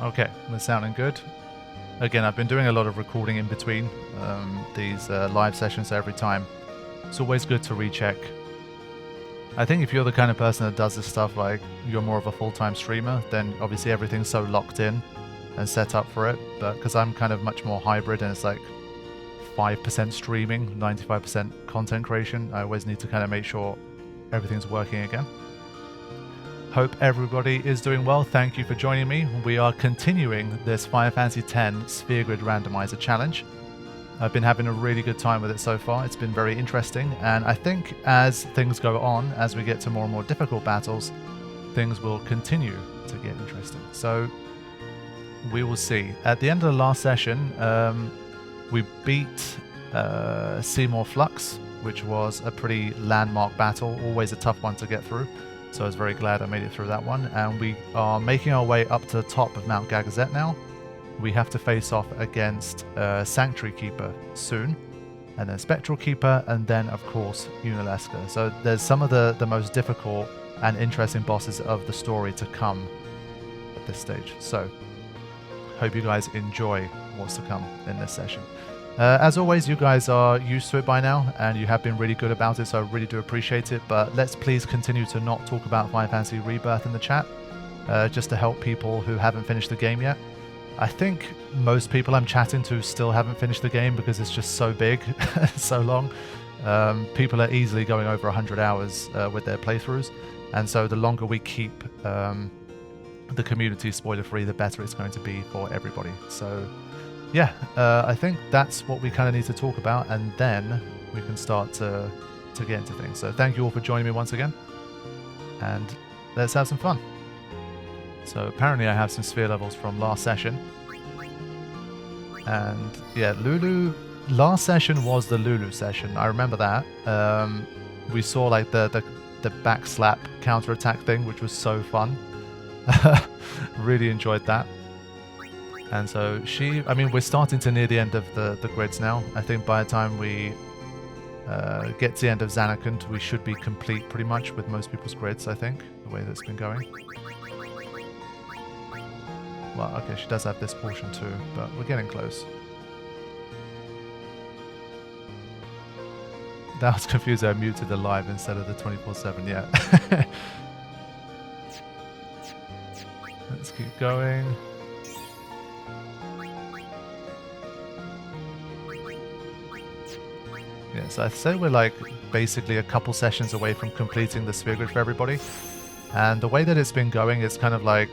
Okay, we're sounding good. Again, I've been doing a lot of recording in between these live sessions every time. It's always good to recheck. I think if you're the kind of person that does this stuff, like you're more of a full-time streamer, then obviously everything's so locked in and set up for it. But because I'm kind of much more hybrid and it's like 5% streaming, 95% content creation, I always need to kind of make sure everything's working again. Hope everybody is doing well. Thank you for joining me. We are continuing this Final Fantasy X Sphere Grid Randomizer challenge. I've been having a really good time with it so far. It's been very interesting, and I think as things go on, as we get to more and more difficult battles, things will continue to get interesting. So we will see. At the end of the last session, we beat Seymour Flux, which was a pretty landmark battle, always a tough one to get through. So I was very glad I made it through that one. And we are making our way up to the top of Mount Gagazet now. We have to face off against Sanctuary Keeper soon, and then Spectral Keeper, and then, of course, Unalesca. So there's some of the most difficult and interesting bosses of the story to come at this stage. So hope you guys enjoy what's to come in this session. As always, you guys are used to it by now, and you have been really good about it, so I really do appreciate it. But let's please continue to not talk about Final Fantasy Rebirth in the chat, just to help people who haven't finished the game yet. I think most people I'm chatting to still haven't finished the game because it's just so big, so long. People are easily going over 100 hours with their playthroughs, and so the longer we keep the community spoiler-free, the better it's going to be for everybody. So yeah, I think that's what we kind of need to talk about, and then we can start to get into things. So thank you all for joining me once again, and let's have some fun. So apparently I have some sphere levels from last session. And yeah, Lulu, last session was the Lulu session. I remember that. We saw like the back slap counter attack thing, which was so fun. Really enjoyed that. And so I mean, we're starting to near the end of the grids now. I think by the time we get to the end of Zanarkand, we should be complete pretty much with most people's grids, I think, the way that's been going. Well, okay, she does have this portion too, but we're getting close. That was confusing. I muted the live instead of the 24/7, yeah. Let's keep going. Yeah, so I'd say we're like basically a couple sessions away from completing the sphere grid for everybody. And the way that it's been going, it's kind of like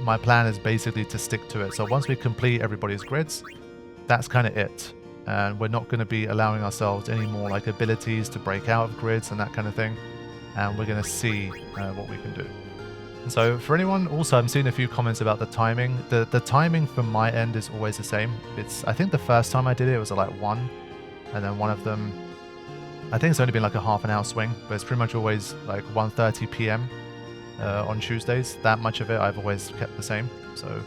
my plan is basically to stick to it. So once we complete everybody's grids, that's kind of it. And we're not going to be allowing ourselves any more like abilities to break out of grids and that kind of thing. And we're going to see what we can do. And so for anyone, also I'm seeing a few comments about the timing. The timing from my end is always the same. I think the first time I did it was at like 1. And then one of them, I think it's only been like a half an hour swing, but it's pretty much always like 1:30 p.m. On Tuesdays. That much of it I've always kept the same. So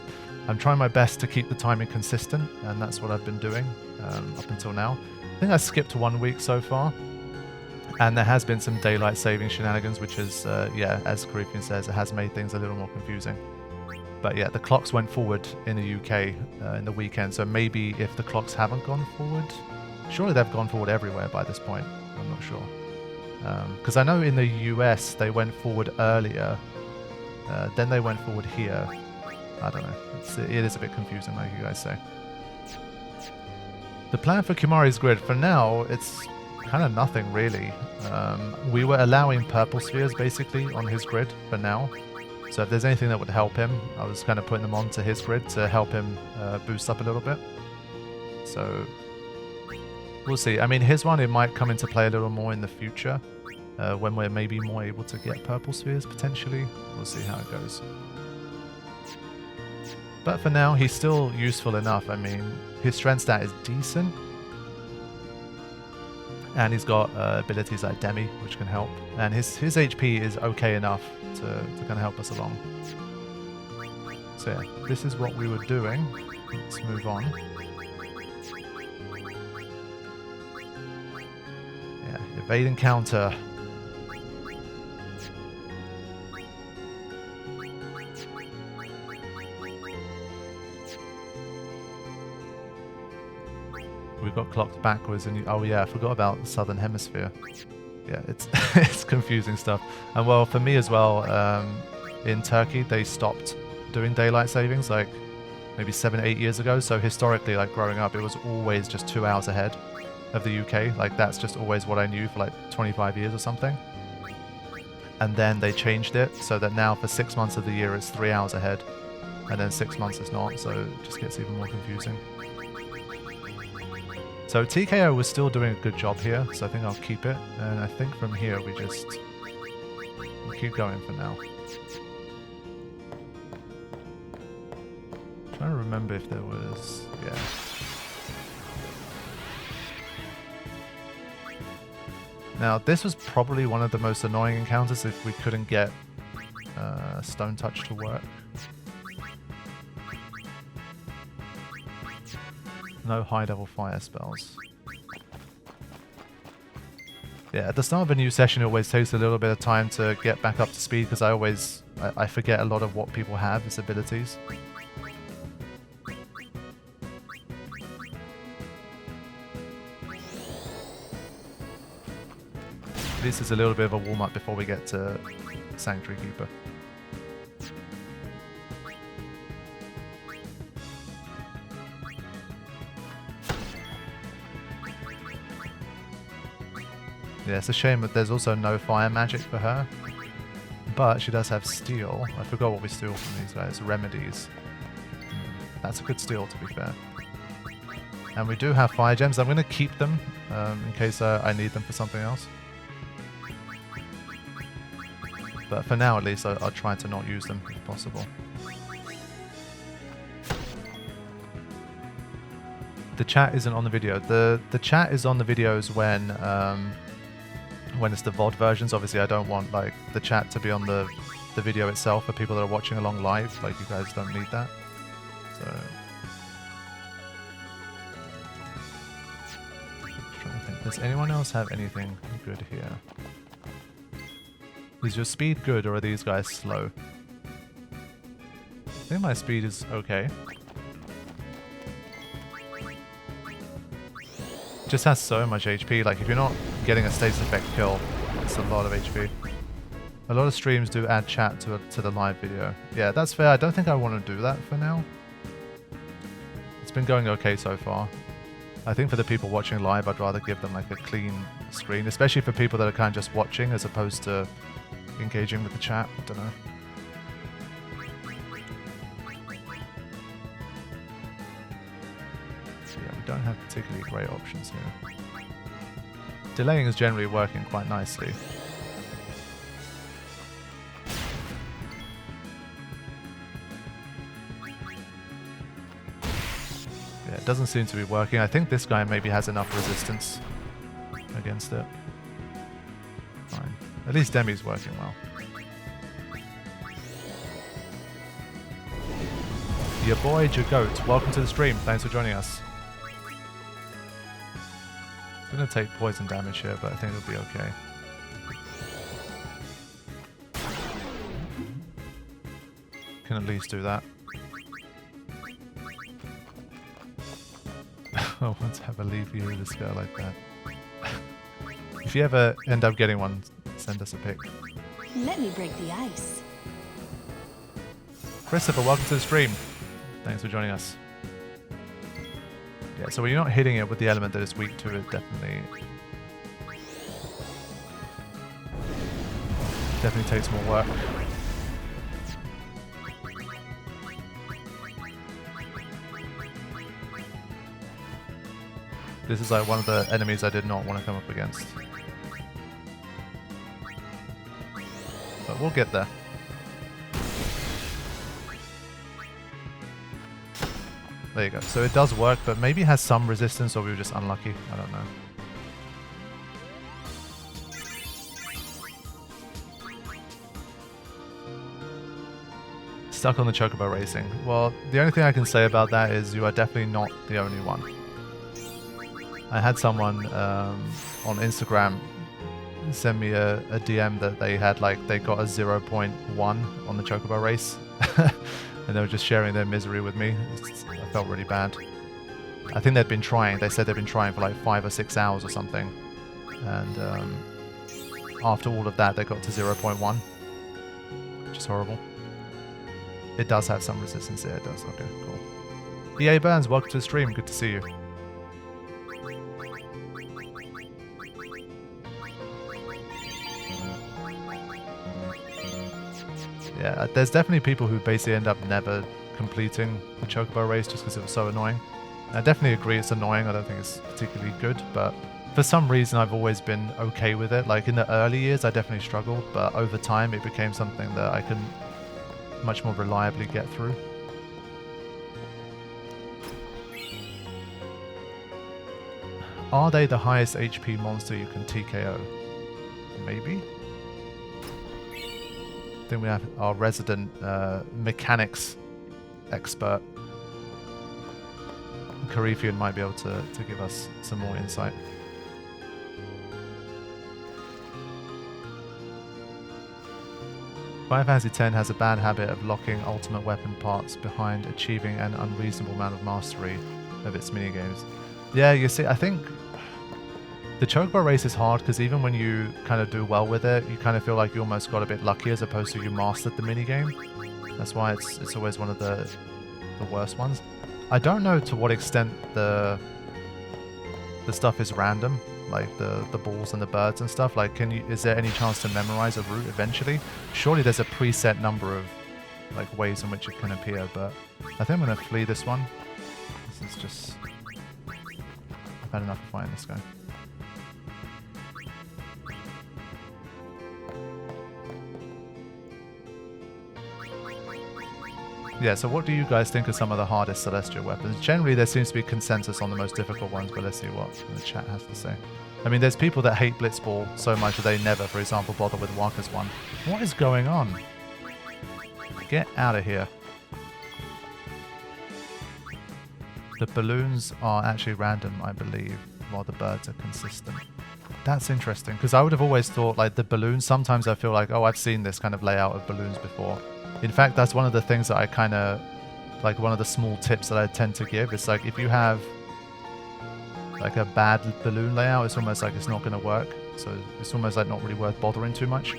I'm trying my best to keep the timing consistent, and that's what I've been doing up until now. I think I skipped 1 week so far, and there has been some daylight saving shenanigans, which is, yeah, as Caribbean says, it has made things a little more confusing. But yeah, the clocks went forward in the UK in the weekend, so maybe if the clocks haven't gone forward, surely they've gone forward everywhere by this point. I'm not sure. Because I know in the US they went forward earlier, then they went forward here. I don't know. It is a bit confusing, like you guys say. The plan for Kimari's grid, for now, it's kind of nothing really. We were allowing purple spheres basically on his grid for now. So if there's anything that would help him, I was kind of putting them onto his grid to help him boost up a little bit. So we'll see. I mean, his one, it might come into play a little more in the future. When we're maybe more able to get purple spheres, potentially. We'll see how it goes. But for now, he's still useful enough. I mean, his strength stat is decent. And he's got abilities like Demi, which can help. And his HP is okay enough to kind of help us along. So yeah, this is what we were doing. Let's move on. Yeah, evade and counter. We got clocked backwards, and oh yeah, I forgot about the Southern Hemisphere. Yeah, it's it's confusing stuff. And well, for me as well, in Turkey they stopped doing daylight savings like maybe 7-8 years ago. So historically, like growing up, it was always just 2 hours ahead of the UK. Like that's just always what I knew for like 25 years or something. And then they changed it so that now for 6 months of the year it's 3 hours ahead, and then 6 months it's not. So it just gets even more confusing. So TKO was still doing a good job here, so I think I'll keep it. And I think from here we'll keep going for now. I'm trying to remember if there was, yeah. Now this was probably one of the most annoying encounters if we couldn't get Stone Touch to work. No high level fire spells. Yeah, at the start of a new session it always takes a little bit of time to get back up to speed because I forget a lot of what people have as abilities. At least it's a little bit of a warm up before we get to Sanctuary Keeper. Yeah, it's a shame that there's also no fire magic for her, but she does have steel. I forgot what we steal from these guys. Remedies. That's a good steal, to be fair. And we do have fire gems. I'm going to keep them in case I need them for something else. But for now, at least, I'll try to not use them if possible. The chat isn't on the video. The chat is on the videos when it's the VOD versions. Obviously I don't want like the chat to be on the video itself for people that are watching along live. Like you guys don't need that. So just trying to think. Does anyone else have anything good here? Is your speed good or are these guys slow? I think my speed is okay. Just has so much HP. Like if you're not getting a status effect kill, it's a lot of HP. A lot of streams do add chat to the live video. Yeah, that's fair. I don't think I want to do that for now. It's been going okay so far. I think for the people watching live, I'd rather give them like a clean screen, especially for people that are kind of just watching as opposed to engaging with the chat. I don't know. Don't have particularly great options here. Delaying is generally working quite nicely. Yeah, it doesn't seem to be working. I think this guy maybe has enough resistance against it. Fine. At least Demi's working well. Your boy Jagoat, welcome to the stream. Thanks for joining us. I'm going to take poison damage here, but I think it'll be okay. Can at least do that. I want to have a leave you with this girl like that. If you ever end up getting one, send us a pic. Let me break the ice. Christopher, welcome to the stream. Thanks for joining us. Yeah, so when you're not hitting it with the element that it's weak to, it definitely takes more work. This is like one of the enemies I did not want to come up against. But we'll get there. There you go. So it does work, but maybe it has some resistance or we were just unlucky. I don't know. Stuck on the Chocobo racing. Well, the only thing I can say about that is you are definitely not the only one. I had someone on Instagram send me a DM that they had like they got a 0.1 on the Chocobo race. And they were just sharing their misery with me. I felt really bad. I think they'd been trying. They said they'd been trying for like 5 or 6 hours or something. And after all of that, they got to 0.1, which is horrible. It does have some resistance. Yeah, it does. Okay, cool. EA Burns, welcome to the stream. Good to see you. Yeah, there's definitely people who basically end up never completing the Chocobo race just because it was so annoying. I definitely agree it's annoying. I don't think it's particularly good, but for some reason I've always been okay with it. Like in the early years I definitely struggled, but over time it became something that I can much more reliably get through. Are they the highest HP monster you can TKO? Maybe? I think we have our resident mechanics expert. Carifian might be able to give us some more insight. Final Fantasy X has a bad habit of locking ultimate weapon parts behind achieving an unreasonable amount of mastery of its minigames. Yeah, you see, I think the Chocobo race is hard because even when you kind of do well with it, you kind of feel like you almost got a bit lucky as opposed to you mastered the minigame. That's why it's always one of the worst ones. I don't know to what extent the stuff is random, like the balls and the birds and stuff. Like, is there any chance to memorize a route eventually? Surely there's a preset number of like ways in which it can appear, but I think I'm gonna flee this one. This is just, I've had enough of fighting this guy. Yeah, so what do you guys think are some of the hardest Celestial weapons? Generally, there seems to be consensus on the most difficult ones, but let's see what the chat has to say. I mean, there's people that hate Blitzball so much that they never, for example, bother with Waka's one. What is going on? Get out of here. The balloons are actually random, I believe, while the birds are consistent. That's interesting, because I would have always thought, like, the balloons, sometimes I feel like, oh, I've seen this kind of layout of balloons before. In fact, that's one of the things that I kind of, like one of the small tips that I tend to give. It's like if you have like a bad balloon layout, it's almost like it's not going to work. So it's almost like not really worth bothering too much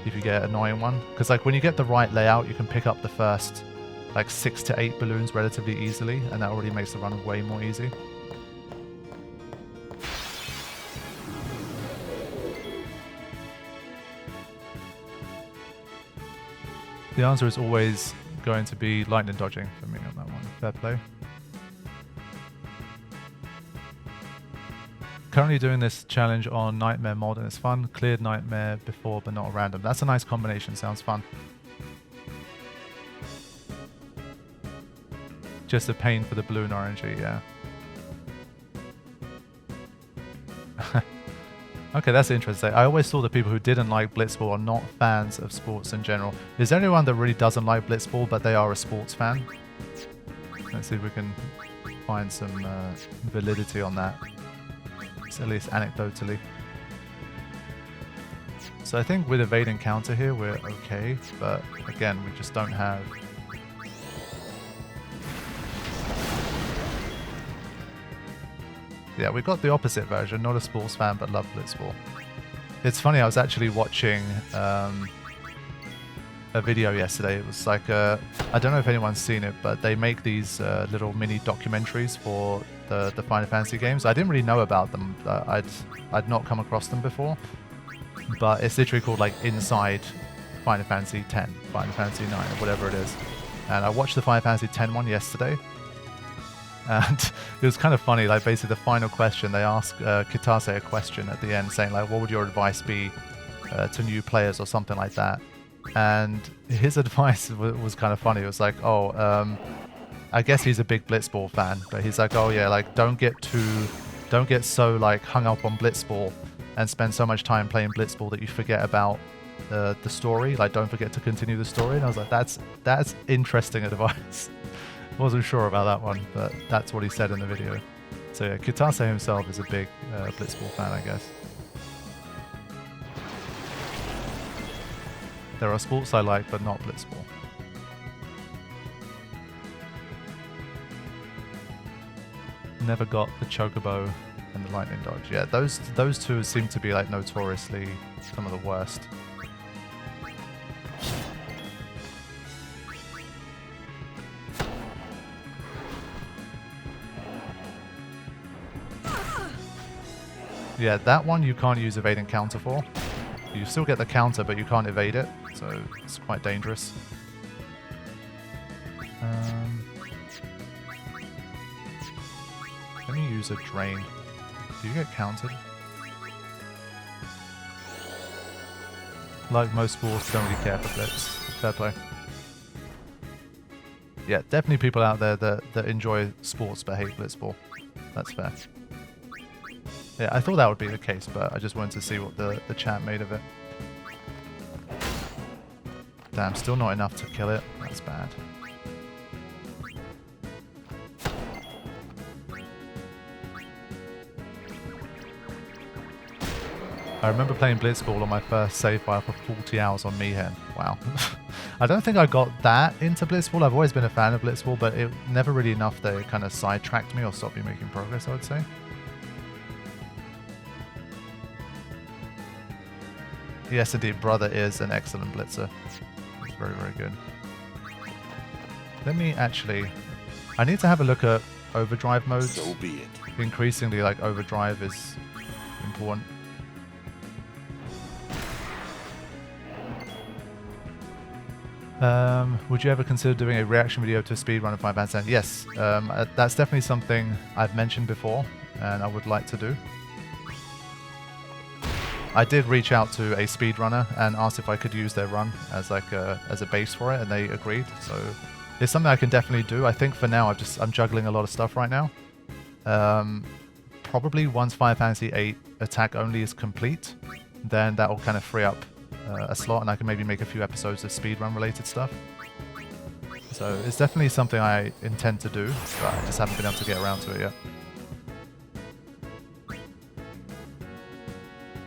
if you get an annoying one. Because like when you get the right layout, you can pick up the first like 6 to 8 balloons relatively easily, and that already makes the run way more easy. The answer is always going to be lightning dodging for me on that one. Fair play. Currently doing this challenge on Nightmare mod and it's fun. Cleared Nightmare before but not random. That's a nice combination. Sounds fun. Just a pain for the balloon RNG, yeah. Okay, that's interesting. I always thought that people who didn't like Blitzball are not fans of sports in general. Is there anyone that really doesn't like Blitzball, but they are a sports fan? Let's see if we can find some validity on that. At least anecdotally. So I think with evade and counter here, we're okay. But again, we just don't have... Yeah, we got the opposite version. Not a sports fan, but love Blitzball. It's funny, I was actually watching a video yesterday. It was like, I don't know if anyone's seen it, but they make these little mini documentaries for the Final Fantasy games. I didn't really know about them. I'd not come across them before. But it's literally called like Inside Final Fantasy X, Final Fantasy 9, or whatever it is. And I watched the Final Fantasy X one yesterday. And it was kind of funny, like basically the final question, they asked Kitase a question at the end saying like, what would your advice be to new players or something like that? And his advice was kind of funny. It was like, oh, I guess he's a big Blitzball fan, but he's like, oh yeah, like don't get so like hung up on Blitzball and spend so much time playing Blitzball that you forget about the story. Like don't forget to continue the story. And I was like, that's interesting advice. Wasn't sure about that one, but that's what he said in the video. So yeah, Kitase himself is a big Blitzball fan, I guess. There are sports I like, but not Blitzball. never got the chocobo and the lightning dodge. Yeah, those two seem to be like notoriously some of the worst. Yeah, that one you can't use evade and counter for. You still get the counter, but you can't evade it, so it's quite dangerous. Let me use a drain. Do you get countered? Like most sports, don't really care for blitz. Fair play. Yeah, definitely people out there that enjoy sports but hate blitzball. That's fair. Yeah, I thought that would be the case, but I just wanted to see what the chat made of it. Damn, still not enough to kill it. That's bad. I remember playing Blitzball on my first save file for 40 hours on Miihen. Wow. I don't think I got that into Blitzball. I've always been a fan of Blitzball, but it never really enough that it kind of sidetracked me or stopped me making progress, I would say. Yes, indeed, Brother is an excellent blitzer. He's very, very good. Let me actually... I need to have a look at overdrive modes. So be it. Increasingly, like, overdrive is important. Would you ever consider doing a reaction video to a speedrun of 5 bands? Yes, that's definitely something I've mentioned before, and I would like to do. I did reach out to a speedrunner and asked if I could use their run as like as a base for it, and they agreed. So it's something I can definitely do. I think for now I'm juggling a lot of stuff right now. Probably once Final Fantasy VIII attack only is complete, then that will kind of free up a slot, and I can maybe make a few episodes of speedrun related stuff. So it's definitely something I intend to do, but I just haven't been able to get around to it yet.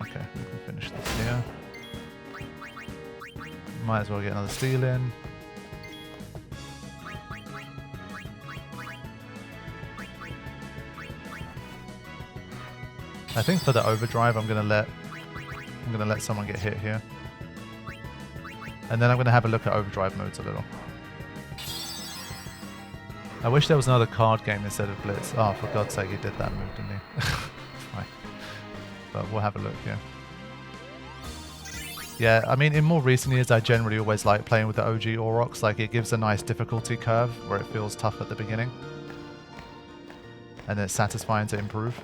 Okay, we can finish this here. Might as well get another steal in. I think for the overdrive I'm gonna let someone get hit here. And then I'm gonna have a look at overdrive modes a little. I wish there was another card game instead of Blitz. Oh, for God's sake, he did that move, didn't he? Fine. But we'll have a look, yeah. Yeah, I mean, in more recent years, I generally always like playing with the OG Aurochs. Like, it gives a nice difficulty curve where it feels tough at the beginning. And it's satisfying to improve.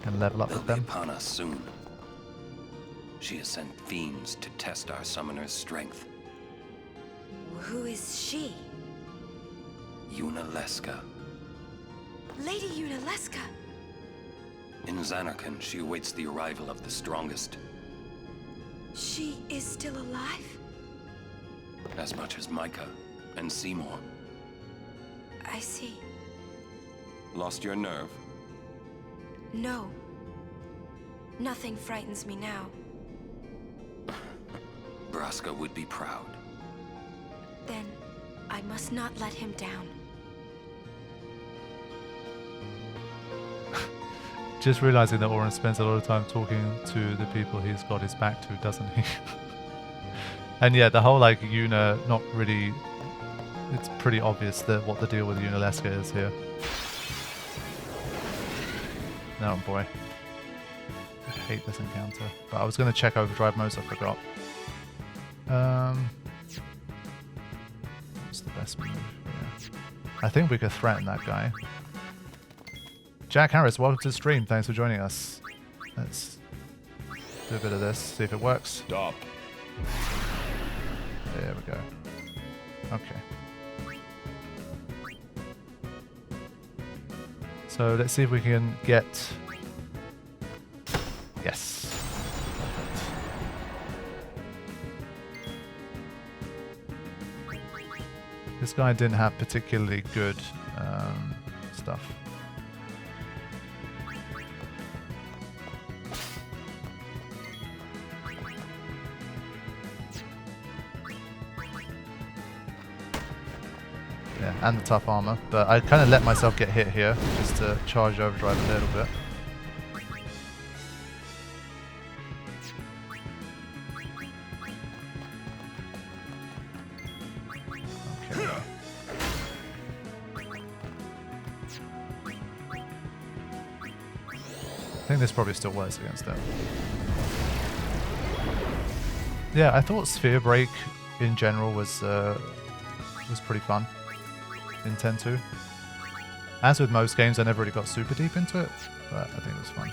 And level up with them. They'll be upon us soon. She has sent fiends to test our summoner's strength. Who is she? Yunalesca. Lady Yunalesca. In Zanarkand, she awaits the arrival of the strongest. She is still alive? As much as Micah and Seymour. I see. Lost your nerve? No. Nothing frightens me now. Braska would be proud. Then I must not let him down. Just realizing that Oren spends a lot of time talking to the people he's got his back to, doesn't he? And yeah, the whole like Yuna, not really... It's pretty obvious that what the deal with Yunalesca is here. Oh boy. I hate this encounter. But I was going to check overdrive modes, I forgot. What's the best move? Yeah. I think we could threaten that guy. Jack Harris, welcome to the stream. Thanks for joining us. Let's do a bit of this, see if it works. Stop. There we go. Okay. So let's see if we can get... Yes. Perfect. This guy didn't have particularly good stuff. Yeah, and the tough armor. But I kind of let myself get hit here just to charge overdrive a little bit. Okay. I think this probably still works against it. Yeah, I thought Sphere Break in general was pretty fun in 10-2. As with most games, I never really got super deep into it, but I think it was fun.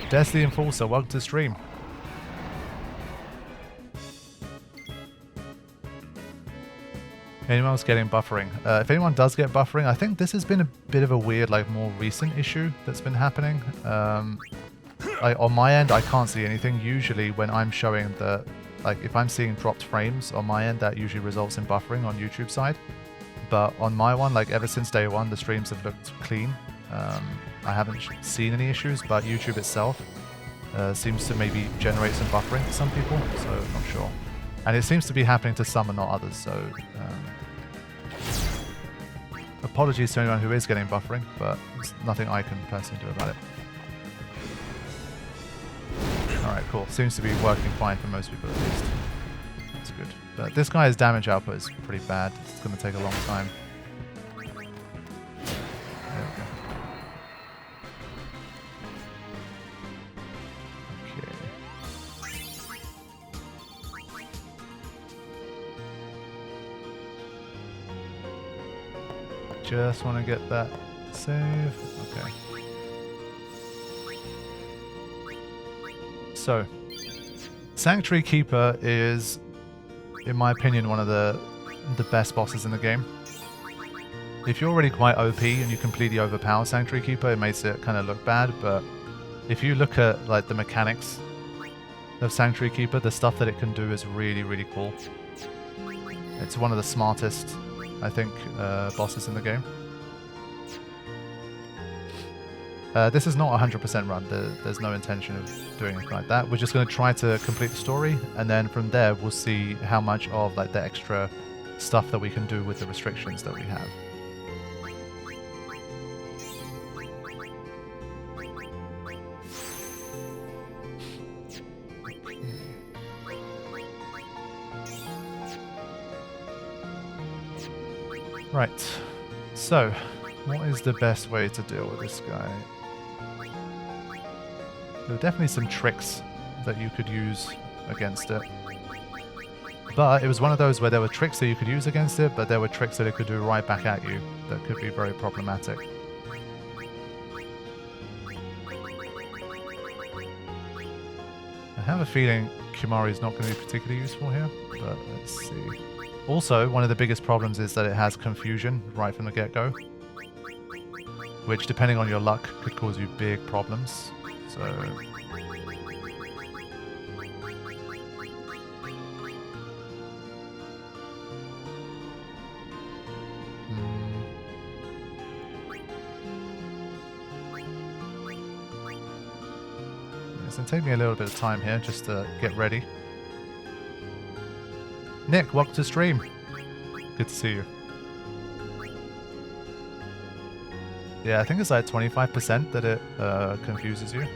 Destiny Enforcer, welcome to the stream. Anyone else getting buffering? If anyone does get buffering, I think this has been a bit of a weird, like, more recent issue that's been happening. On my end, I can't see anything. Usually when I'm showing the, like, if I'm seeing dropped frames on my end, that usually results in buffering on YouTube side. But on my one, like, ever since day one, the streams have looked clean. I haven't seen any issues, but YouTube itself seems to maybe generate some buffering for some people, so I'm not sure. And it seems to be happening to some and not others, so apologies to anyone who is getting buffering, but there's nothing I can personally do about it. Alright, cool. Seems to be working fine for most people at least. That's good. But this guy's damage output is pretty bad. It's going to take a long time. There we go. Okay. Just want to get that save. Okay. So, Sanctuary Keeper is, in my opinion, one of the best bosses in the game. If you're already quite OP and you completely overpower Sanctuary Keeper, it makes it kind of look bad, but if you look at, like, the mechanics of Sanctuary Keeper, the stuff that it can do is really, really cool. It's one of the smartest, I think, bosses in the game. This is not 100% run. There's no intention of doing anything like that. We're just going to try to complete the story, and then from there we'll see how much of, like, the extra stuff that we can do with the restrictions that we have. Right. So, what is the best way to deal with this guy? There are definitely some tricks that you could use against it. But it was one of those where there were tricks that you could use against it, but there were tricks that it could do right back at you that could be very problematic. I have a feeling Kimari is not going to be particularly useful here, but let's see. Also, one of the biggest problems is that it has confusion right from the get-go, which, depending on your luck, could cause you big problems. So, it's going to take me a little bit of time here just to get ready. Nick, welcome to the stream. Good to see you. Yeah, I think it's like 25% that it confuses you.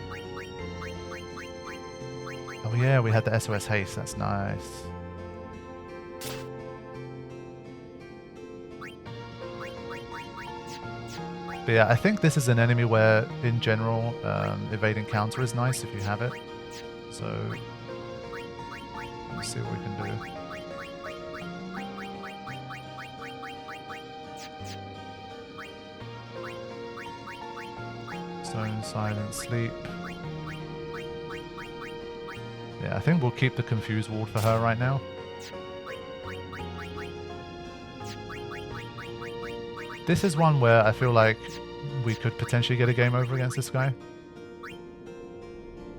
Oh yeah, we had the SOS haste, that's nice. But yeah, I think this is an enemy where, in general, evade encounter is nice if you have it. So, let's see what we can do. Zone, silent, sleep. Yeah, I think we'll keep the confused ward for her right now. This is one where I feel like we could potentially get a game over against this guy.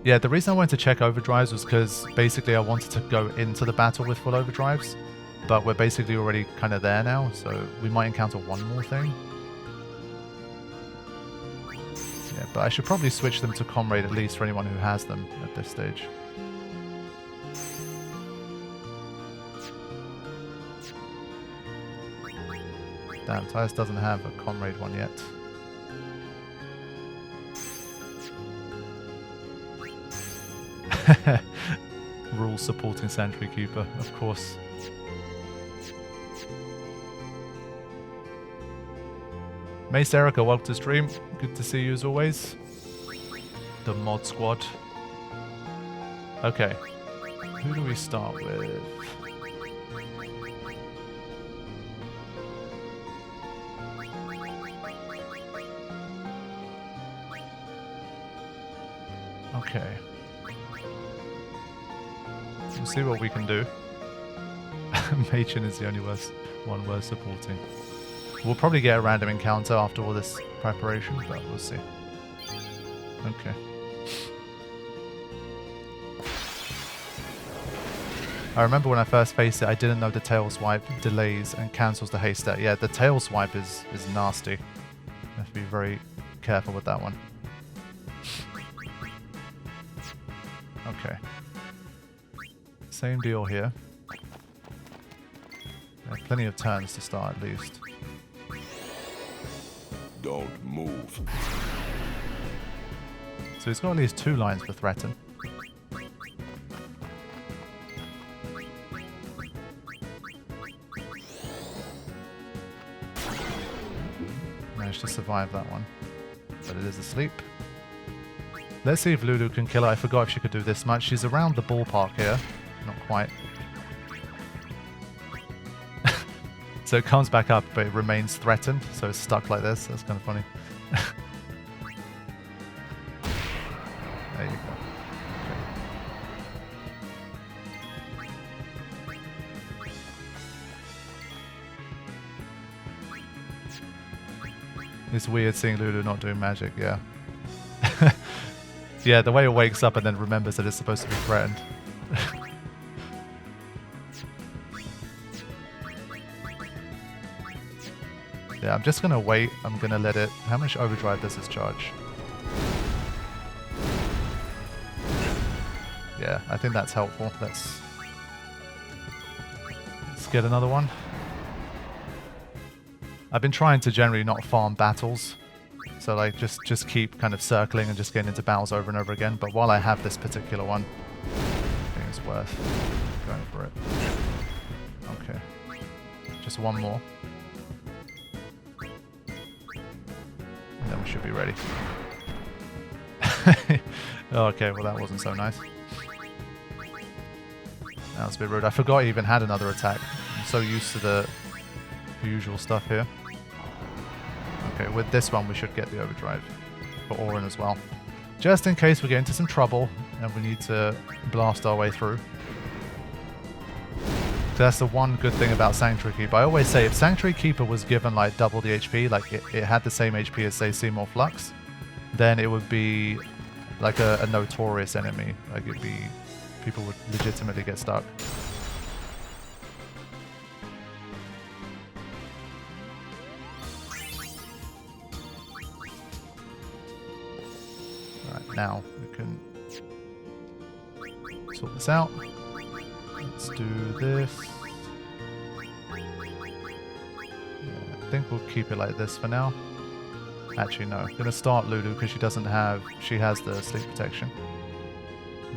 Yeah, the reason I wanted to check overdrives was because basically I wanted to go into the battle with full overdrives, but we're basically already kind of there now, so we might encounter one more thing. Yeah, but I should probably switch them to Comrade at least for anyone who has them at this stage. Damn, Tyus doesn't have a comrade one yet. Rules supporting Sanctuary Keeper, of course. Mace Erica, welcome to stream. Good to see you as always. The mod squad. Okay. Who do we start with? Okay. We'll see what we can do. Machin is the only one worth supporting. We'll probably get a random encounter after all this preparation, but we'll see. Okay. I remember when I first faced it, I didn't know the tail swipe delays and cancels the haste stat. Yeah, the tail swipe is nasty. You have to be very careful with that one. Okay. Same deal here. Plenty of turns to start at least. Don't move. So he's got at least 2 lines for threaten. Managed to survive that one. But it is asleep. Let's see if Lulu can kill her. I forgot if she could do this much. She's around the ballpark here. Not quite. So it comes back up, but it remains threatened. So it's stuck like this. That's kind of funny. There you go. Okay. It's weird seeing Lulu not doing magic, yeah. Yeah, the way it wakes up and then remembers that it's supposed to be threatened. Yeah, I'm just gonna wait. I'm gonna let it... How much overdrive does this charge? Yeah, I think that's helpful. Let's get another one. I've been trying to generally not farm battles. So like just keep kind of circling and just getting into battles over and over again. But while I have this particular one, I think it's worth going for it. Okay. Just one more. And then we should be ready. Okay, well that wasn't so nice. That was a bit rude. I forgot I even had another attack. I'm so used to the usual stuff here. Okay, with this one we should get the overdrive for Orin as well. Just in case we get into some trouble and we need to blast our way through. So that's the one good thing about Sanctuary Keeper. I always say if Sanctuary Keeper was given like double the HP, like it had the same HP as say Seymour Flux, then it would be like a notorious enemy. Like it'd be... people would legitimately get stuck. Alright, now we can sort this out. Let's do this. Yeah, I think we'll keep it like this for now. Actually, no. I'm going to start Lulu because she has the sleep protection.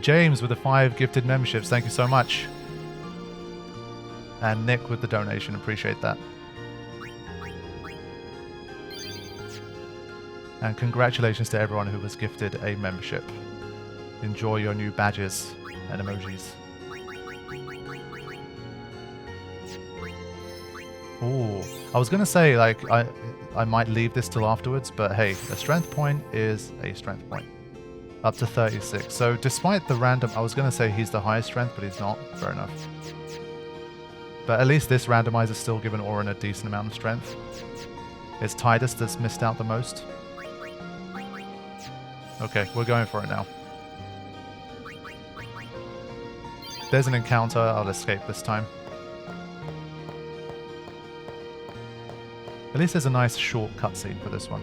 James with the 5 gifted memberships. Thank you so much. And Nick with the donation. Appreciate that. And congratulations to everyone who was gifted a membership. Enjoy your new badges and emojis. Ooh, I was going to say, like, I might leave this till afterwards, but hey, a strength point is a strength point. Up to 36. So despite the random... I was going to say he's the highest strength, but he's not. Fair enough. But at least this randomizer still given Orin a decent amount of strength. It's Tidus that's missed out the most. Okay, we're going for it now. There's an encounter. I'll escape this time. At least there's a nice short cutscene for this one.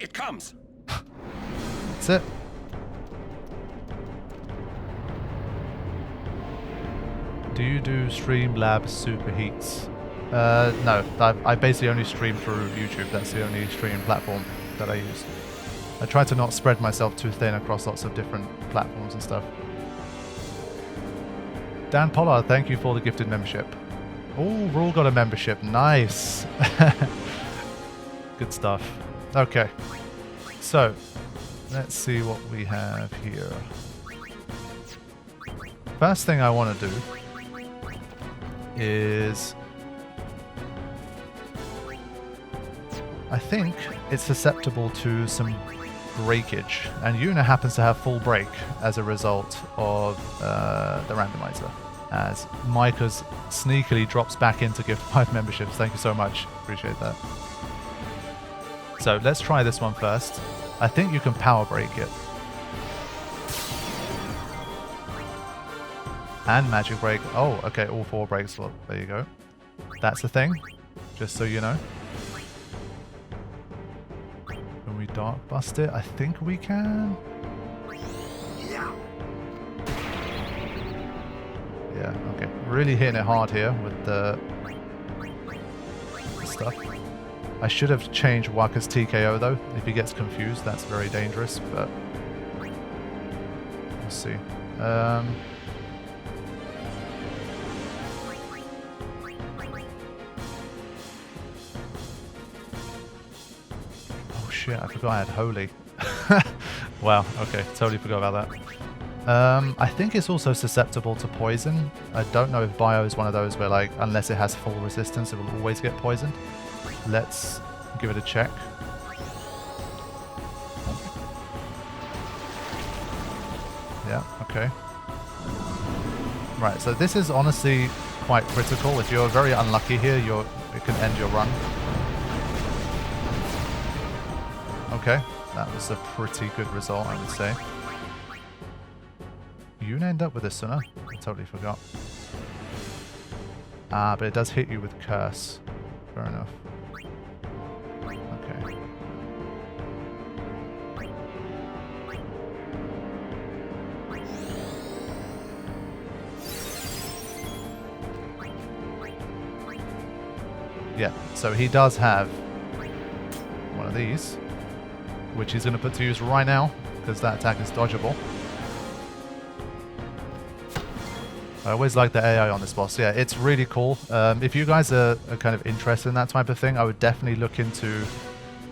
It comes. That's it. Do you do Streamlabs superheats? No, I basically only stream through YouTube. That's the only streaming platform that I use. I try to not spread myself too thin across lots of different platforms and stuff. Dan Pollard, thank you for the gifted membership. Oh, we've all got a membership. Nice. Good stuff. Okay. So, let's see what we have here. First thing I want to do is... I think it's susceptible to some breakage, and Yuna happens to have full break as a result of the randomizer, as Micah's sneakily drops back in to give 5 memberships. Thank you so much. Appreciate that. So let's try this one first. I think you can power break it. And magic break. Oh, okay, all 4 breaks. Well, there you go. That's the thing, just so you know. Can we dark bust it? I think we can. Yeah, okay. Really hitting it hard here with the stuff. I should have changed Waka's TKO though. If he gets confused, that's very dangerous, but we'll see. Oh shit, I forgot I had Holy. Wow, okay, totally forgot about that. I think it's also susceptible to poison. I don't know if Bio is one of those where, like, unless it has full resistance, it will always get poisoned. Let's give it a check. Yeah, okay. Right, so this is honestly quite critical. If you're very unlucky here, it can end your run. Okay, that was a pretty good result, I would say. You end up with a Suna? I totally forgot. Ah, but it does hit you with Curse. Fair enough. Okay. Yeah, so he does have one of these, which he's going to put to use right now, because that attack is dodgeable. I always like the AI on this boss. Yeah, it's really cool. If you guys are kind of interested in that type of thing, I would definitely look into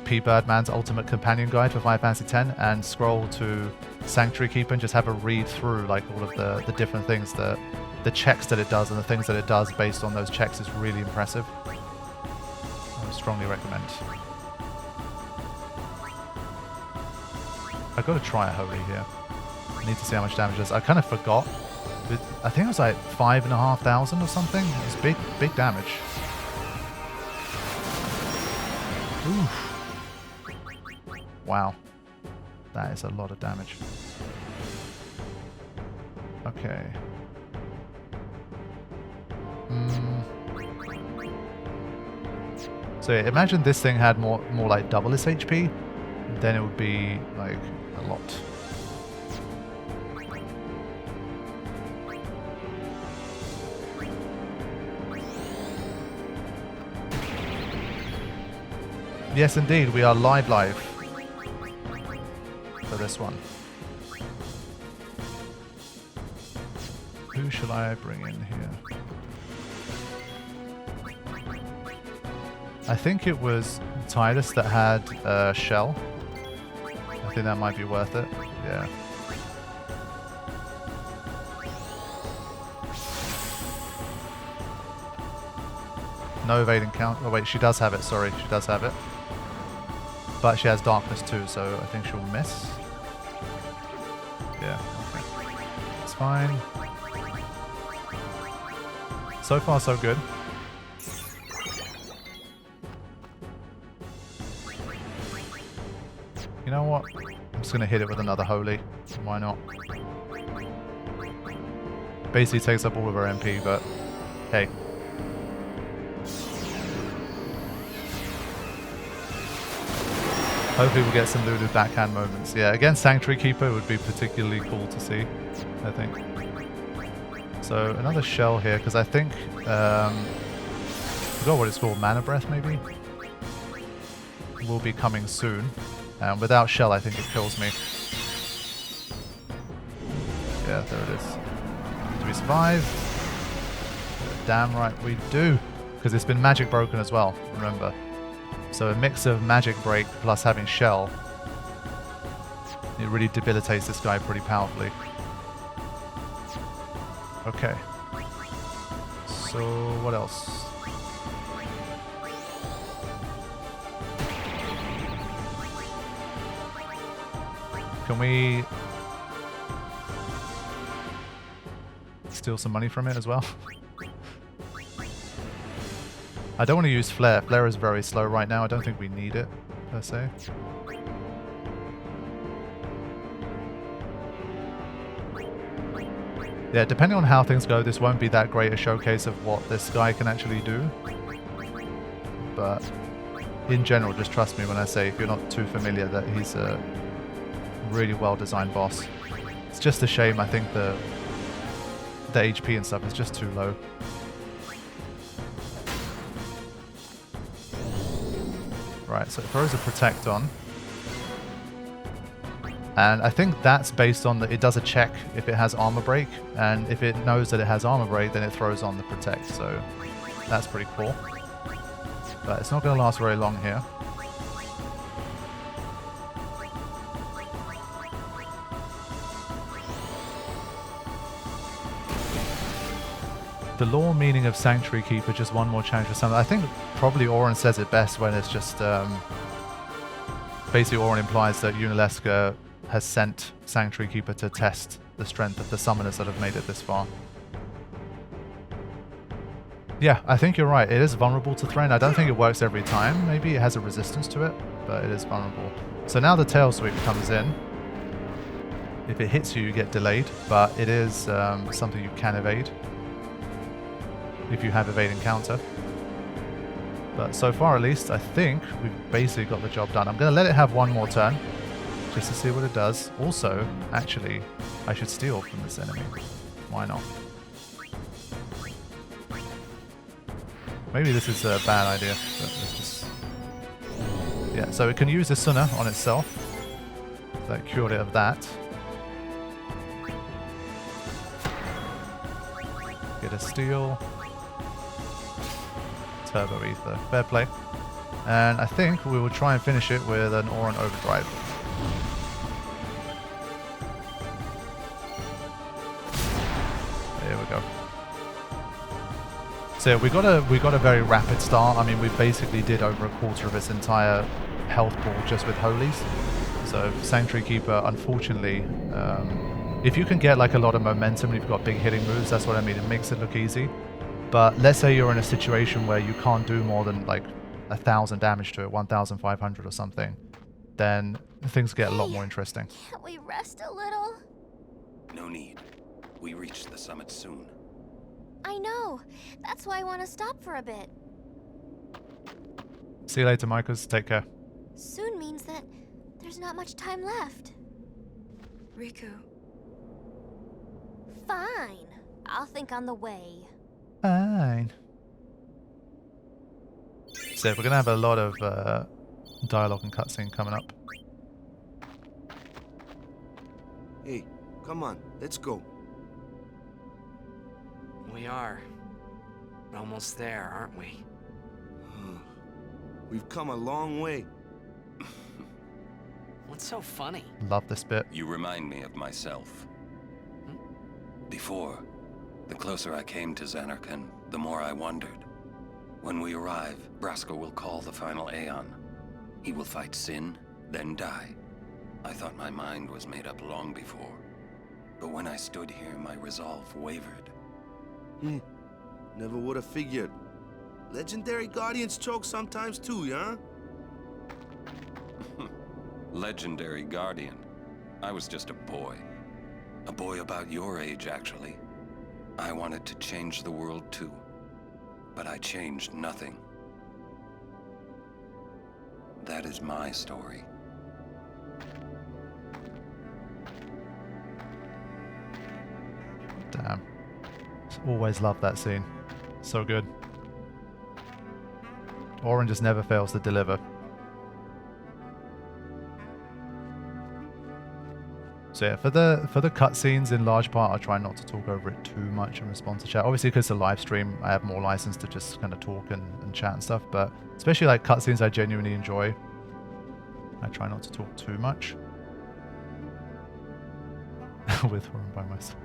P. Birdman's Ultimate Companion Guide for Final Fantasy X and scroll to Sanctuary Keeper and just have a read through like all of the different things, the checks that it does and the things that it does based on those checks is really impressive. I would strongly recommend. I've got to try a Holy here. I need to see how much damage it does. I kind of forgot. I think it was like 5,500 or something. It was big damage. Oof. Wow. That is a lot of damage. Okay. So yeah, imagine this thing had more like double its HP. Then it would be like a lot. Yes, indeed, we are live for this one. Who shall I bring in here? I think it was Tidus that had Shell. I think that might be worth it. Yeah. No evading count. Oh wait, she does have it. Sorry, she does have it. But she has darkness too, so I think she'll miss. Yeah, okay. It's fine. So far, so good. You know what? I'm just going to hit it with another Holy. Why not? Basically takes up all of her MP, but hey. Hopefully we'll get some Lulu backhand moments. Yeah, against Sanctuary Keeper would be particularly cool to see, I think. So another shell here, because I think, I forgot what it's called, mana breath maybe? Will be coming soon. Without shell, I think it kills me. Yeah, there it is. Do we survive? Damn right we do, because it's been magic broken as well, remember. So a mix of magic break plus having shell, it really debilitates this guy pretty powerfully. Okay. So what else? Can we steal some money from it as well? I don't want to use Flare. Flare is very slow right now. I don't think we need it, per se. Yeah, depending on how things go, this won't be that great a showcase of what this guy can actually do. But in general, just trust me when I say, if you're not too familiar, that he's a really well-designed boss. It's just a shame, I think the HP and stuff is just too low. Right, so it throws a Protect on. And I think that's based on that it does a check if it has armor break, and if it knows that it has armor break, then it throws on the Protect, so that's pretty cool. But it's not going to last very long here. The lore meaning of Sanctuary Keeper, just one more challenge for some. I think probably Oren says it best when it's just basically Oren implies that Unalesca has sent Sanctuary Keeper to test the strength of the summoners that have made it this far. Yeah, I think you're right. It is vulnerable to Threat. I don't think it works every time. Maybe it has a resistance to it, but it is vulnerable. So now the Tail Sweep comes in. If it hits you, you get delayed, but it is something you can evade if you have evade and counter. But so far at least, I think we've basically got the job done. I'm going to let it have one more turn, just to see what it does. Also, actually, I should steal from this enemy. Why not? Maybe this is a bad idea, but let's just... Yeah, so it can use the Sunna on itself. That cured it of that. Get a steal. Turbo Ether. Fair play. And I think we will try and finish it with an Oran Overdrive. There we go. So we got a very rapid start. I mean, we basically did over a quarter of its entire health pool just with Holies. So Sanctuary Keeper, unfortunately, if you can get like a lot of momentum and you've got big hitting moves, that's what I mean. It makes it look easy. But let's say you're in a situation where you can't do more than like 1,000 damage to it, 1,500 or something, then things get a lot more interesting. Can't we rest a little? No need. We reach the summit soon. I know. That's why I want to stop for a bit. See you later, Micahs. Take care. Soon means that there's not much time left. Riku. Fine. I'll think on the way. Fine. So we're going to have a lot of dialogue and cutscene coming up. Hey, come on, let's go. We are. Almost there, aren't we? We've come a long way. What's so funny? Love this bit. You remind me of myself. Before, the closer I came to Zanarkand, the more I wondered. When we arrive, Braska will call the final Aeon. He will fight Sin, then die. I thought my mind was made up long before. But when I stood here, my resolve wavered. Never would have figured. Legendary Guardians choke sometimes too, yeah? Legendary Guardian. I was just a boy. A boy about your age, actually. I wanted to change the world too. But I changed nothing. That is my story. Damn. Just always love that scene. So good. Oren just never fails to deliver. So yeah, for the cutscenes, in large part, I try not to talk over it too much and respond to chat. Obviously, because it's a live stream, I have more license to just kind of talk and chat and stuff. But especially like cutscenes I genuinely enjoy, I try not to talk too much. With Oren by my side.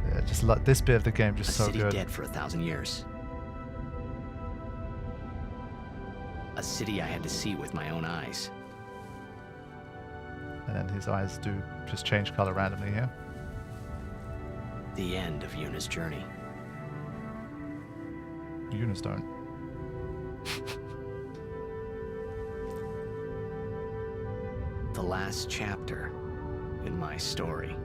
Yeah, just like this bit of the game, just so good. A city dead for 1,000 years. A city I had to see with my own eyes. And then his eyes do just change color randomly here. The end of Yuna's journey. Yuna's don't. The last chapter in my story.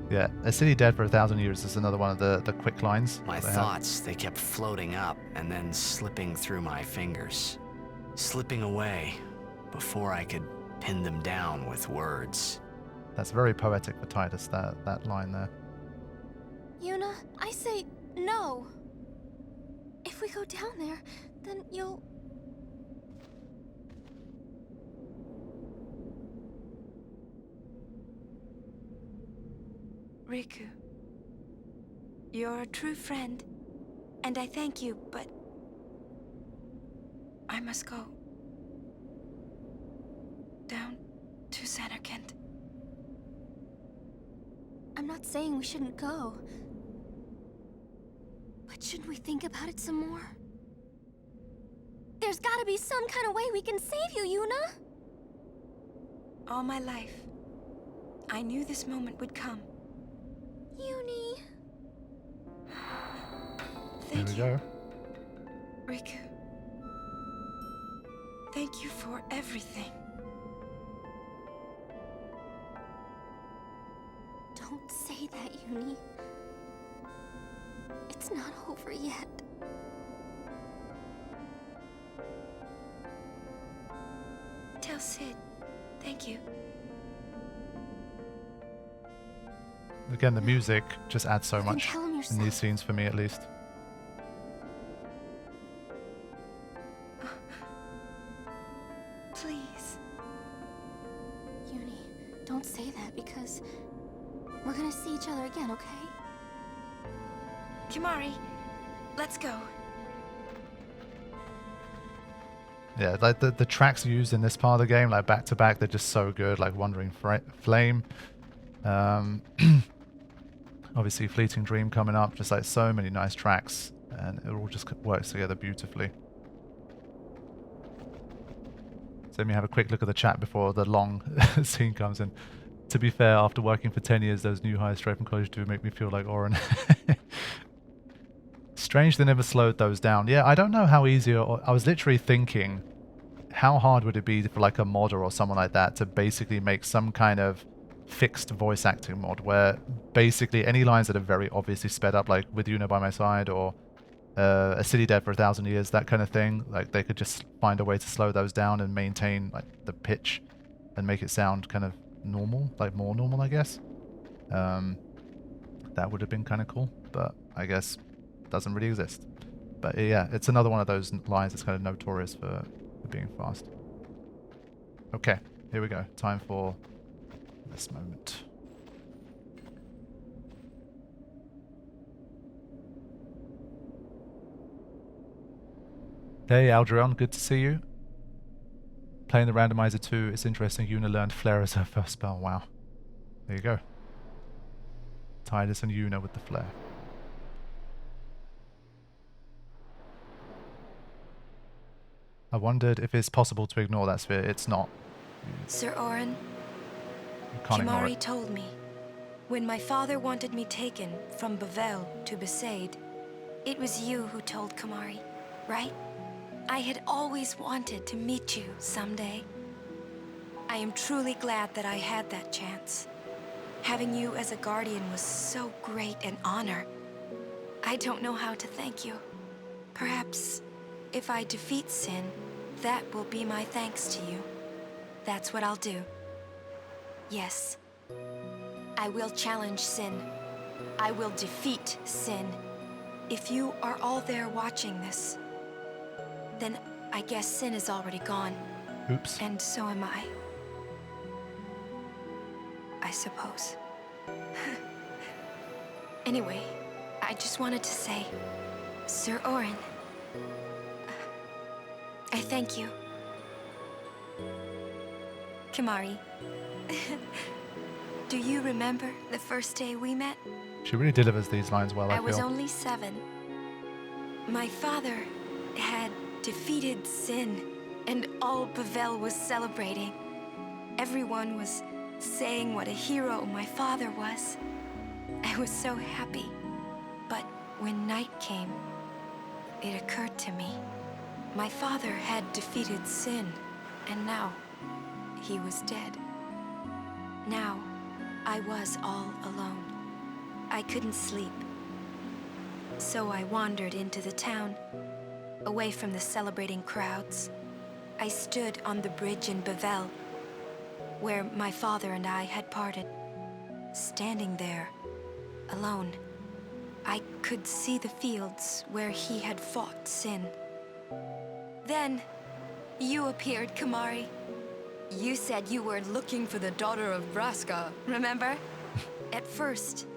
Yeah, a city dead for 1,000 years is another one of the quick lines. My thoughts, they kept floating up and then slipping through my fingers. Slipping away before I could pin them down with words. That's very poetic for Titus, that line there. Yuna, I say no. If we go down there, then you'll... Riku, you're a true friend, and I thank you, but I must go. Down to Zanarkand. I'm not saying we shouldn't go. But shouldn't we think about it some more? There's gotta be some kind of way we can save you, Yuna! All my life, I knew this moment would come. Yuni... Thank Here we you, go. Riku. Thank you for everything. Don't say that, Yuni. It's not over yet. Tell Sid, thank you. Again, the music just adds so You can much tell him in yourself. these scenes for me, at least. Please. Yuni, don't say that because we're gonna see each other again, okay? Kimari, let's go. Yeah, like the tracks used in this part of the game, like back to back, they're just so good. Like Wandering Flame, obviously Fleeting Dream coming up, just like so many nice tracks, and it all just works together beautifully. So let me have a quick look at the chat before the long scene comes in. To be fair, after working for 10 years, those new highs straight from college do make me feel like Oren. Strange they never slowed those down. Yeah, I don't know how easy, I was literally thinking, how hard would it be for like a modder or someone like that to basically make some kind of fixed voice acting mod where basically any lines that are very obviously sped up, like with Yuna by my side or a city dead for 1,000 years, that kind of thing, like they could just find a way to slow those down and maintain like the pitch and make it sound kind of normal, like more normal, I guess. That would have been kind of cool, but I guess doesn't really exist. But yeah, it's another one of those lines that's kind of notorious for being fast. Okay, here we go. Time for this moment. Hey Aldrion, good to see you. Playing the Randomizer 2, it's interesting. Yuna learned Flare as her first spell. Wow. There you go. Tidus and Yuna with the Flare. I wondered if it's possible to ignore that sphere. It's not. Sir Oren, You can't ignore Kimari it. told me, when my father wanted me taken from Bavel to Besaid, it was you who told Kimari, right? I had always wanted to meet you someday. I am truly glad that I had that chance. Having you as a guardian was so great an honor. I don't know how to thank you. Perhaps if I defeat Sin, that will be my thanks to you. That's what I'll do. Yes, I will challenge Sin. I will defeat sin. If you are all there watching this, then I guess sin is already gone. Oops. And so am I suppose. Anyway, I just wanted to say, Sir Orin, I thank you. Kimari, do you remember the first day we met? She really delivers these lines well, I I feel. was only 7. My father had defeated sin, and all Bavel was celebrating. Everyone was saying what a hero my father was. I was so happy. But when night came, it occurred to me. My father had defeated sin, and now he was dead. Now I was all alone. I couldn't sleep. So I wandered into the town, away from the celebrating crowds. I stood on the bridge in Bavel, where my father and I had parted. Standing there, alone, I could see the fields where he had fought sin. Then, you appeared, Kimari. You said you were looking for the daughter of Braska, remember? At first,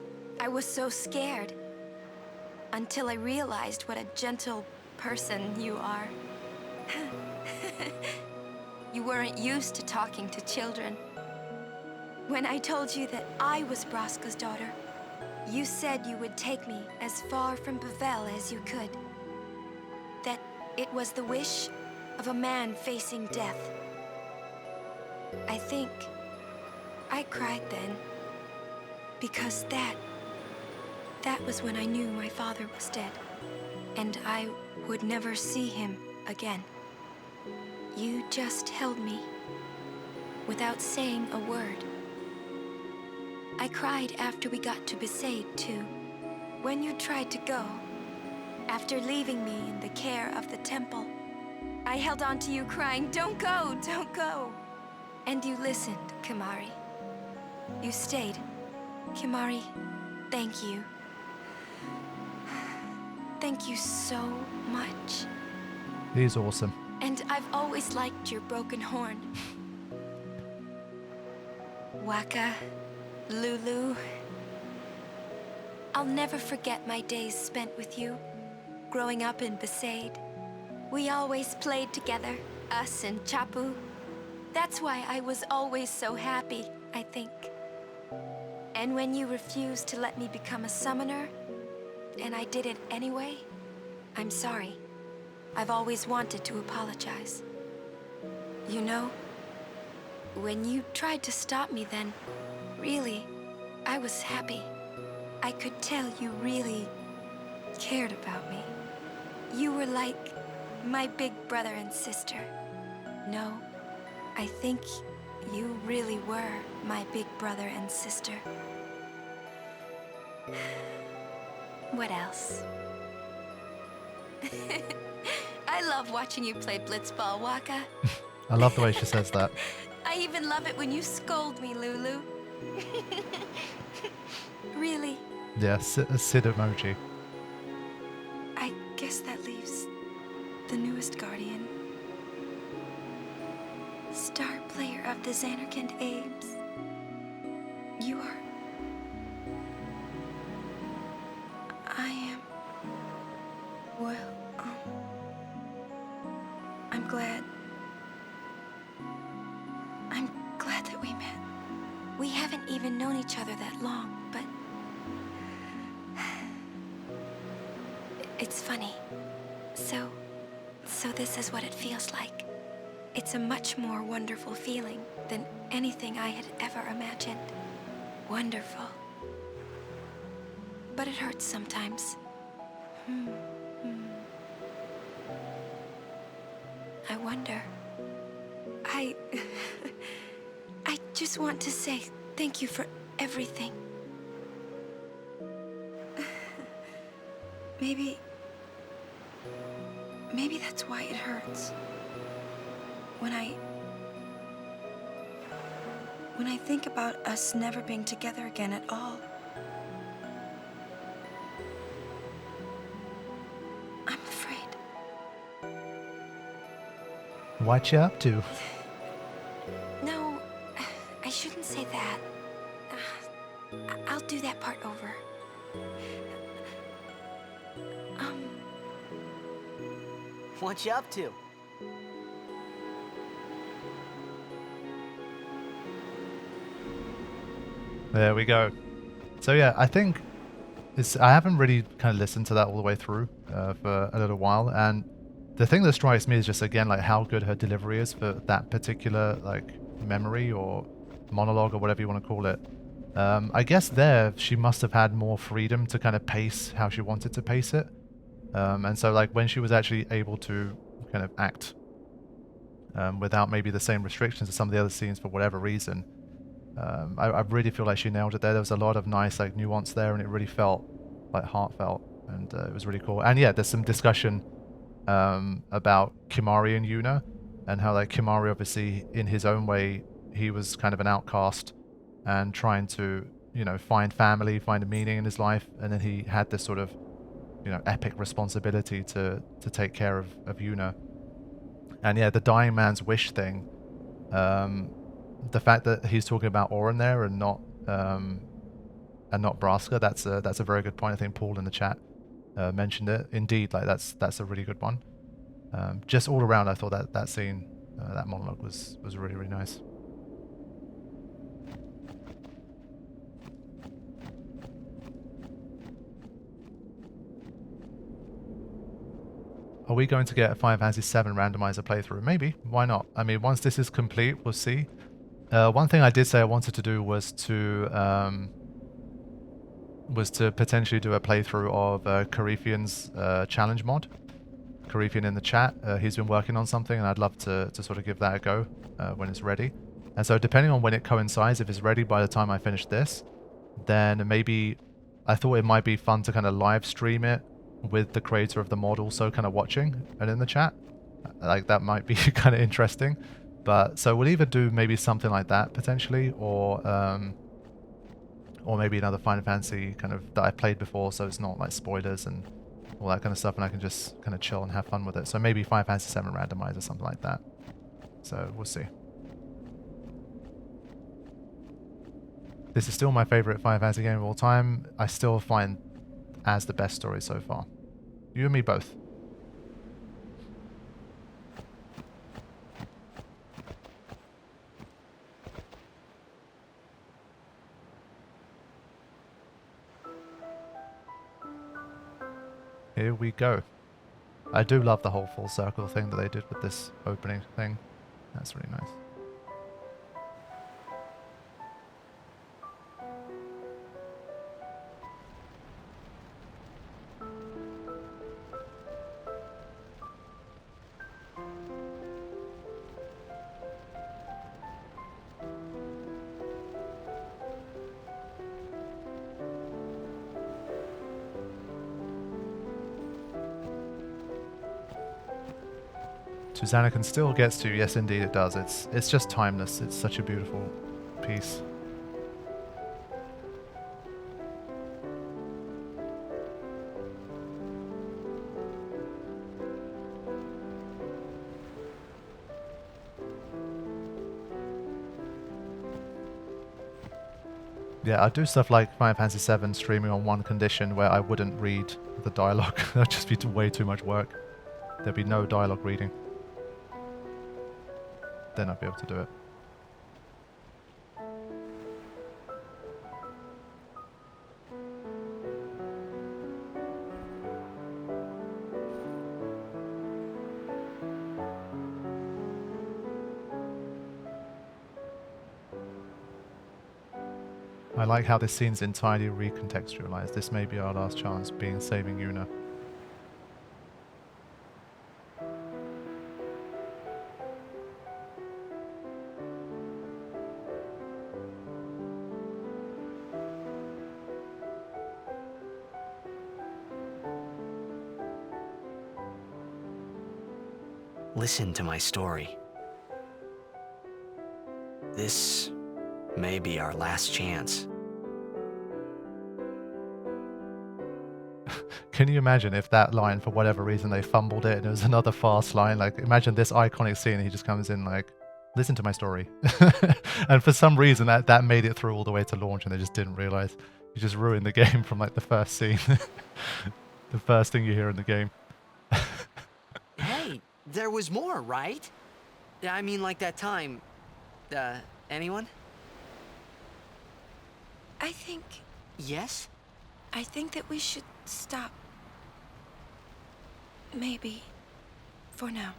I was so scared, until I realized what a gentle person you are. You weren't used to talking to children. When I told you that I was Braska's daughter, you said you would take me as far from Bavel as you could. That it was the wish of a man facing death. I think I cried then, because that was when I knew my father was dead, and I would never see him again. You just held me, without saying a word. I cried after we got to Besaid, too. When you tried to go, after leaving me in the care of the temple, I held on to you crying, "Don't go, don't go." And you listened, Kimari. You stayed. Kimari, thank you. Thank you so much. He's awesome. And I've always liked your broken horn. Waka, Lulu. I'll never forget my days spent with you, growing up in Besaid. We always played together, us and Chapu. That's why I was always so happy, I think. And when you refused to let me become a summoner, and I did it anyway, I'm sorry. I've always wanted to apologize. You know, when you tried to stop me then, really, I was happy. I could tell you really cared about me. You were like my big brother and sister. No, I think you really were my big brother and sister. What else? I love watching you play blitzball, Waka. I love the way she says that. I even love it when you scold me, Lulu. Really, Yeah, a Sid emoji. I guess that leaves the newest Guardian. Star player of the Xanarkand Abes. You are... I am... Well, I'm glad. I'm glad that we met. We haven't even known each other that long, but... It's funny. So this is what it feels like. It's a much more wonderful feeling than anything I had ever imagined. Wonderful. But it hurts sometimes. I wonder. I just want to say thank you for everything. Maybe that's why it hurts. When I think about us never being together again at all. What you up to? No, I shouldn't say that. I'll do that part over. What you up to? There we go. So yeah, I think I haven't really kind of listened to that all the way through for a little while, and the thing that strikes me is just again like how good her delivery is for that particular like memory or monologue or whatever you want to call it. I guess there she must have had more freedom to kind of pace how she wanted to pace it, and so like when she was actually able to kind of act without maybe the same restrictions as some of the other scenes for whatever reason. I really feel like she nailed it there. There was a lot of nice like nuance there, and it really felt like heartfelt, and it was really cool. And yeah, there's some discussion about Kimari and Yuna, and how like Kimari obviously in his own way he was kind of an outcast and trying to, you know, find family, find a meaning in his life, and then he had this sort of, you know, epic responsibility to take care of Yuna. And yeah, the dying man's wish thing, the fact that he's talking about Oren there and not Braska, that's a very good point. I think Paul in the chat mentioned it. Indeed, like that's a really good one. Just all around, I thought that scene, that monologue was really, really nice. Are we going to get a Final Fantasy VII randomizer playthrough? Maybe. Why not? I mean, once this is complete, we'll see. One thing I did say I wanted to do was to potentially do a playthrough of Carithian's challenge mod. Carithian in the chat, he's been working on something, and I'd love to sort of give that a go when it's ready. And so depending on when it coincides, if it's ready by the time I finish this, then maybe I thought it might be fun to kind of live stream it with the creator of the mod also kind of watching and in the chat. Like that might be kind of interesting. But so we'll either do maybe something like that potentially, or maybe another Final Fantasy kind of that I played before, so it's not like spoilers and all that kind of stuff, and I can just kind of chill and have fun with it. So maybe Final Fantasy VII randomizer, something like that. So we'll see. This is still my favorite Final Fantasy game of all time. I still find as the best story so far. You and me both. Here we go. I do love the whole full circle thing that they did with this opening thing. That's really nice. Xanarkand still gets to, yes indeed it does. It's just timeless. It's such a beautiful piece. Yeah, I do stuff like Final Fantasy VII streaming on one condition where I wouldn't read the dialogue. That'd just be way too much work. There'd be no dialogue reading. Then I'd be able to do it. I like how this scene's entirely recontextualized. This may be our last chance, being saving Yuna. Listen to my story. This may be our last chance. Can you imagine if that line, for whatever reason, they fumbled it and it was another fast line? Like, imagine this iconic scene, he just comes in like, listen to my story. And for some reason, that made it through all the way to launch and they just didn't realize. You just ruined the game from like the first scene. The first thing you hear in the game. Hey, there was more, right? I mean, like that time. Anyone? I think Yes? that we should stop. Maybe. For now.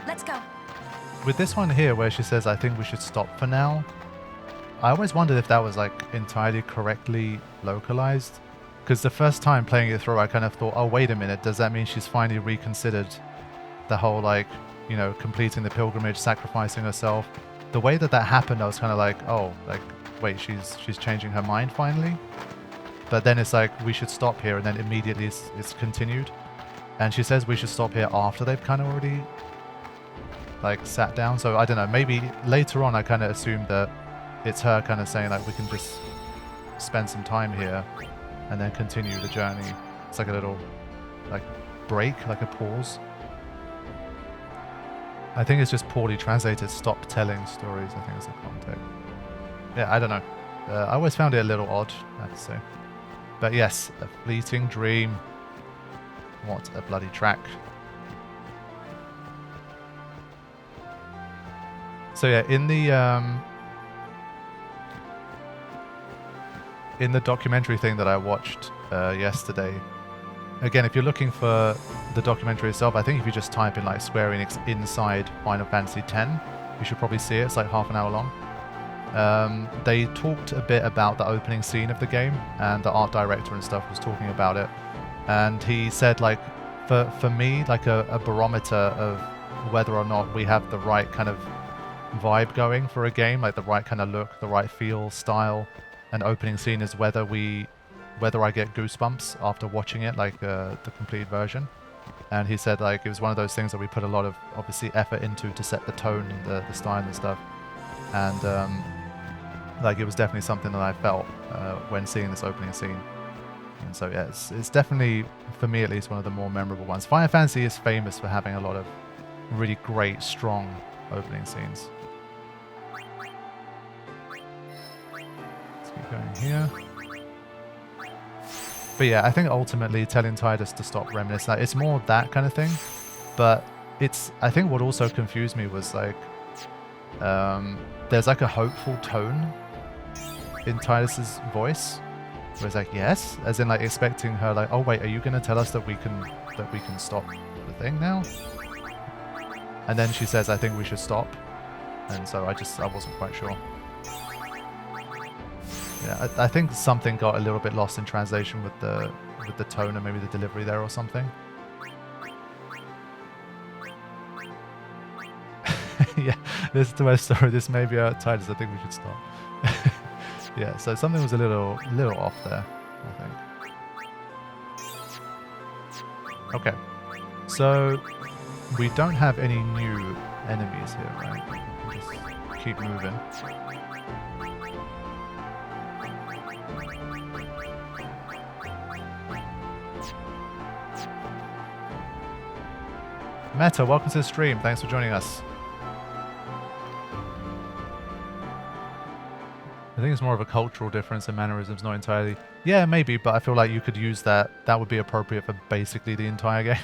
Let's go. With this one here where she says, I think we should stop for now, I always wondered if that was like entirely correctly localized. Because the first time playing it through, I kind of thought, oh, wait a minute, does that mean she's finally reconsidered the whole, like, you know, completing the pilgrimage, sacrificing herself? The way that happened, I was kind of like, oh, like, wait, she's changing her mind finally? But then it's like, we should stop here, and then immediately it's continued. And she says we should stop here after they've kind of already, like, sat down. So I don't know, maybe later on I kind of assumed that it's her kind of saying, like, we can just spend some time here and then continue the journey. It's like a little, like, break, like a pause. I think it's just poorly translated, stop telling stories, I think is the context. Yeah, I don't know. I always found it a little odd, I have to say. But yes, a fleeting dream. What a bloody track. So yeah, in the documentary thing that I watched yesterday, again, if you're looking for the documentary itself, I think if you just type in like Square Enix inside Final Fantasy X, you should probably see it. It's like half an hour long. They talked a bit about the opening scene of the game, and the art director and stuff was talking about it. And he said, like, for me, like a barometer of whether or not we have the right kind of vibe going for a game, like the right kind of look, the right feel, style, and opening scene is whether I get goosebumps after watching it, like the complete version. And he said, like, it was one of those things that we put a lot of, obviously, effort into to set the tone and the style and stuff. And like, it was definitely something that I felt when seeing this opening scene. And so yeah, it's definitely, for me at least, one of the more memorable ones. Final Fantasy is famous for having a lot of really great, strong opening scenes. Let's keep going here. But yeah, I think ultimately telling Tidus to stop reminiscing, like, it's more that kind of thing. But I think what also confused me was, like, there's like a hopeful tone in Tidus's voice, where it's like, yes, as in like expecting her, like, oh wait, are you gonna tell us that we can stop the thing now? And then she says, I think we should stop. And so I wasn't quite sure. Yeah, I think something got a little bit lost in translation with the tone and maybe the delivery there or something. Yeah, this is to my story. This may be Tidus. I think we should stop. Yeah, so something was a little off there, I think. Okay, so we don't have any new enemies here, right? We can just keep moving. Meta, welcome to the stream. Thanks for joining us. I think it's more of a cultural difference in mannerisms, not entirely. Yeah, maybe, but I feel like you could use that. That would be appropriate for basically the entire game.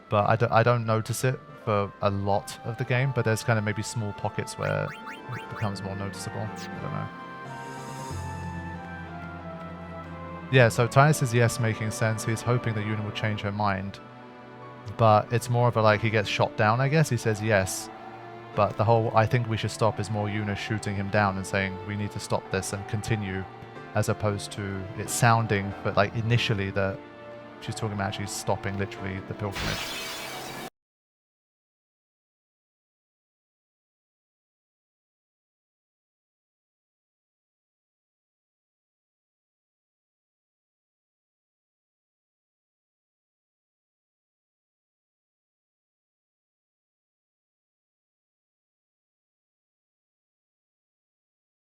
But I don't notice it for a lot of the game, but there's kind of maybe small pockets where it becomes more noticeable. I don't know. Yeah, so Tidus says yes, making sense. He's hoping that Yuna will change her mind. But it's more of a, like, he gets shot down, I guess. He says yes. But the whole, I think we should stop, is more Yuna shooting him down and saying, we need to stop this and continue, as opposed to it sounding, but like initially, that she's talking about actually stopping, literally, the pilgrimage.